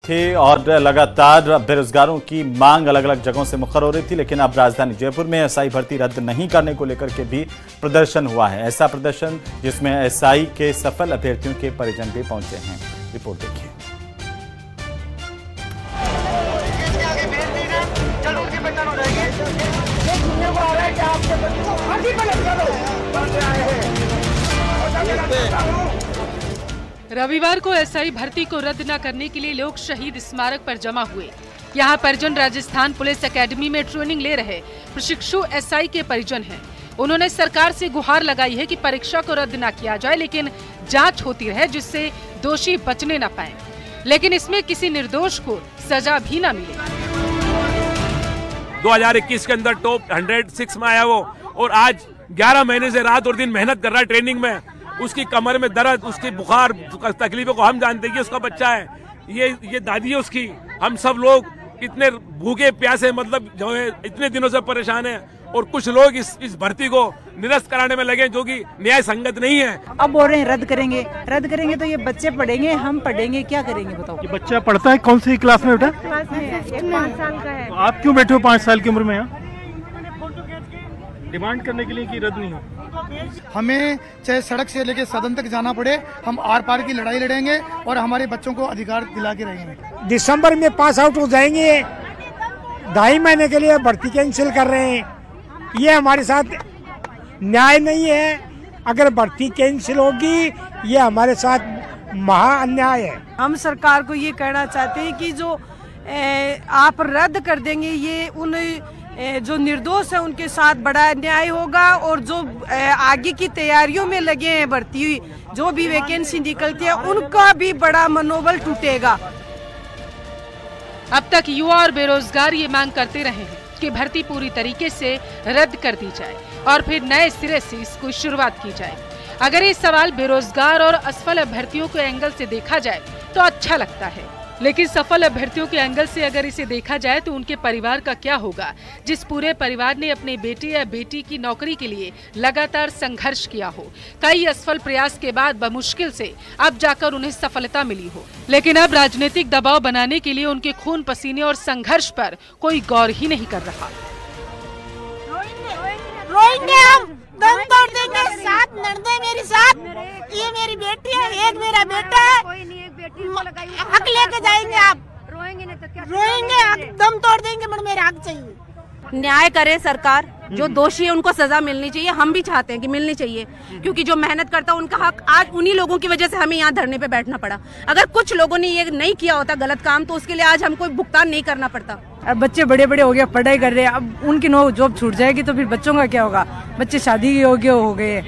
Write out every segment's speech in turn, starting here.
थी और लगातार बेरोजगारों की मांग अलग अलग जगहों से मुखर हो रही थी, लेकिन अब राजधानी जयपुर में एसआई भर्ती रद्द नहीं करने को लेकर के भी प्रदर्शन हुआ है। ऐसा प्रदर्शन जिसमें एसआई के सफल अभ्यर्थियों के परिजन भी पहुंचे हैं। रिपोर्ट देखिए। रविवार को एसआई भर्ती को रद्द न करने के लिए लोग शहीद स्मारक पर जमा हुए। यहाँ परिजन राजस्थान पुलिस एकेडमी में ट्रेनिंग ले रहे प्रशिक्षु एसआई के परिजन हैं। उन्होंने सरकार से गुहार लगाई है कि परीक्षा को रद्द न किया जाए, लेकिन जांच होती रहे जिससे दोषी बचने न पाए, लेकिन इसमें किसी निर्दोष को सजा भी न मिले। 2021 के अंदर टॉप 106 में आया वो, और आज 11 महीने से रात और दिन मेहनत कर रहा है ट्रेनिंग में। उसकी कमर में दर्द, उसकी बुखार तकलीफों को हम जानते हैं कि उसका बच्चा है, ये दादी है उसकी। हम सब लोग इतने भूखे प्यासे, मतलब जो है इतने दिनों से परेशान हैं, और कुछ लोग इस भर्ती को निरस्त कराने में लगे जो कि न्याय संगत नहीं है। अब बोल रहे हैं रद्द करेंगे तो ये बच्चे पढ़ेंगे, हम पढ़ेंगे, क्या करेंगे बताओ। ये बच्चा पढ़ता है कौन सी क्लास में बेटा? क्लास में है, 5 साल का है। आप क्यों बैठे हो 5 साल की उम्र में यहाँ डिमांड करने के लिए कि रद्द नहीं हो? हमें चाहे सड़क से लेकर सदन तक जाना पड़े, हम आर पार की लड़ाई लड़ेंगे और हमारे बच्चों को अधिकार दिला के रहेंगे। दिसंबर में पास आउट हो जाएंगे, 2.5 महीने के लिए भर्ती कैंसिल कर रहे हैं। ये हमारे साथ न्याय नहीं है। अगर भर्ती कैंसिल होगी ये हमारे साथ महा अन्याय है। हम सरकार को ये कहना चाहते हैं कि जो आप रद्द कर देंगे, ये उन जो निर्दोष है उनके साथ बड़ा अन्याय होगा, और जो आगे की तैयारियों में लगे हैं भर्ती हुई जो भी वैकेंसी निकलती है उनका भी बड़ा मनोबल टूटेगा। अब तक युवा और बेरोजगार ये मांग करते रहे हैं कि भर्ती पूरी तरीके से रद्द कर दी जाए और फिर नए सिरे से इसको शुरुआत की जाए। अगर ये सवाल बेरोजगार और असफल अभ्यर्थियों के एंगल से देखा जाए तो अच्छा लगता है, लेकिन सफल अभ्यर्थियों के एंगल से अगर इसे देखा जाए तो उनके परिवार का क्या होगा, जिस पूरे परिवार ने अपने बेटे या बेटी की नौकरी के लिए लगातार संघर्ष किया हो। कई असफल प्रयास के बाद बमुश्किल से अब जाकर उन्हें सफलता मिली हो, लेकिन अब राजनीतिक दबाव बनाने के लिए उनके खून पसीने और संघर्ष पर कोई गौर ही नहीं कर रहा। रोएंगे हम, दम तोड़ देंगे, साथ नर्दे मेरी साथ, ये मेरी बेटी है, एक मेरा बेटा है, हक लेके जाएंगे। आप रोएंगे नहीं तो क्या? रोएंगे, दम तोड़ देंगे, मगर मेरा हक चाहिए। न्याय करे सरकार, जो दोषी है उनको सजा मिलनी चाहिए। हम भी चाहते हैं कि मिलनी चाहिए, क्योंकि जो मेहनत करता है उनका हक आज उन्हीं लोगों की वजह से हमें यहाँ धरने पे बैठना पड़ा। अगर कुछ लोगों ने ये नहीं किया होता गलत काम, तो उसके लिए आज हमको भुगतान नहीं करना पड़ता। अब बच्चे बड़े बड़े हो गए, पढ़ाई कर रहे हैं, अब उनकी जॉब छूट जाएगी तो फिर बच्चों का क्या होगा? बच्चे शादी के योग्य हो गए।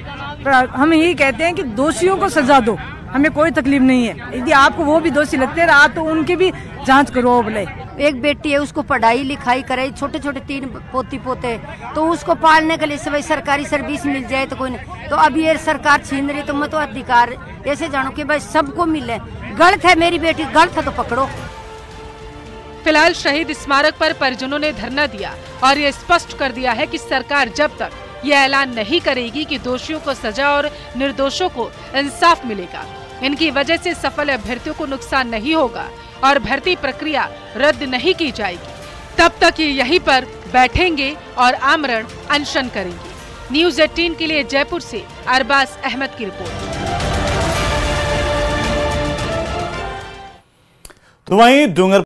पर हम यही कहते हैं कि दोषियों को सजा दो, हमें कोई तकलीफ नहीं है। यदि आपको वो भी दोषी लगते हैं आप तो उनकी भी जांच करो। बोले एक बेटी है, उसको पढ़ाई लिखाई कराई, छोटे छोटे 3 पोती पोते, तो उसको पालने के लिए सरकारी सर्विस मिल जाए तो कोई नहीं। तो अब ये सरकार छीन रही, तो मैं तो अधिकार ऐसे जानू कि भाई सबको मिले। गलत है मेरी बेटी, गलत है तो पकड़ो। फिलहाल शहीद स्मारक पर परिजनों ने धरना दिया और ये स्पष्ट कर दिया है कि सरकार जब तक ये ऐलान नहीं करेगी कि दोषियों को सजा और निर्दोषों को इंसाफ मिलेगा, इनकी वजह से सफल अभ्यर्थियों को नुकसान नहीं होगा और भर्ती प्रक्रिया रद्द नहीं की जाएगी, तब तक ये यहीं पर बैठेंगे और आमरण अनशन करेंगे। न्यूज़ 18 के लिए जयपुर से अरबाज अहमद की रिपोर्ट। तो वहीं डूंगर